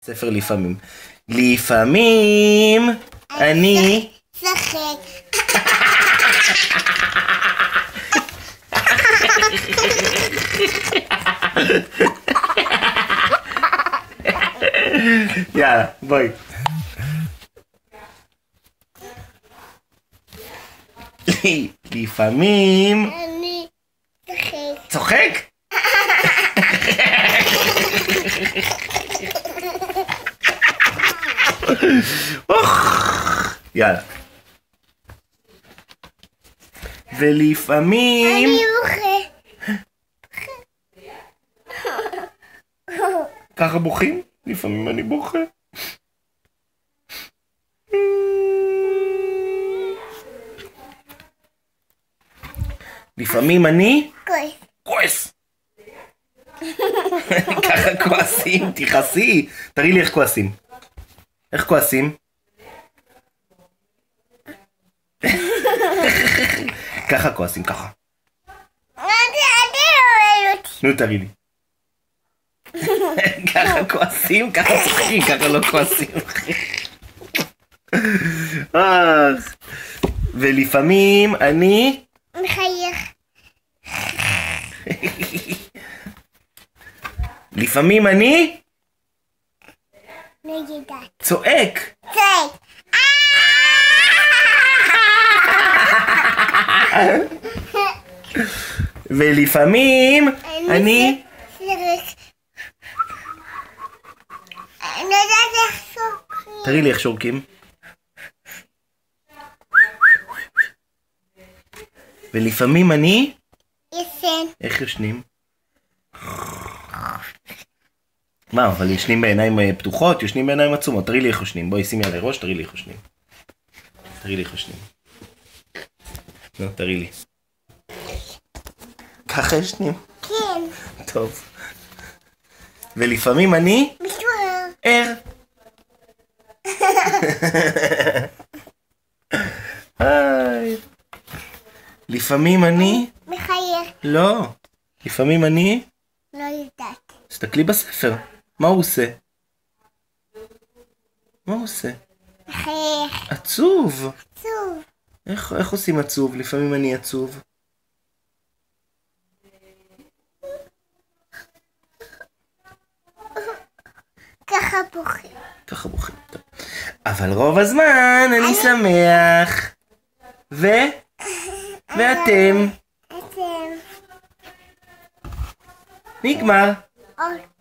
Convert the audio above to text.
ספר לפעמים. לפעמים אני... שחק. יאללה, בואי. לפעמים... אני שחק. צוחק? יאללה. ולפעמים... אני בוכה. ככה בוכים? לפעמים אני בוכה. לפעמים אני... כועס. ככה כועסים, תכעסי. תראי לי איך כועסים. איך כועסים? ככה כועסים, ככה. נו, תראי לי. ככה כועסים, ככה צוחקים, ככה לא כועסים. ולפעמים אני... מחייך. לפעמים אני... נגידת. צועק. צועק. ולפעמים אני... אני יודעת איך שורקים. תראי לי איך שורקים. ולפעמים אני... ישן. איך ישנים? מה, אבל ישנים בעיניים פתוחות? ישנים בעיניים עצומות. תראי לי איך ישנים. בואי, שימי עלי ראש, תראי לי איך ישנים. תראי לי איך ישנים. נו, תראי לי. ככה ישנים? כן. טוב. ולפעמים אני... משוער. ער. לפעמים אני... מחייך. לא. לפעמים אני... לא יודעת. תסתכלי בספר. מה הוא עושה? מה הוא עושה? מחייך. עצוב. עצוב. איך עושים עצוב? לפעמים אני עצוב. ככה בוכים. ככה בוכים. טוב. אבל רוב הזמן אני שמח. ואתם. אתם. נגמר. עוד.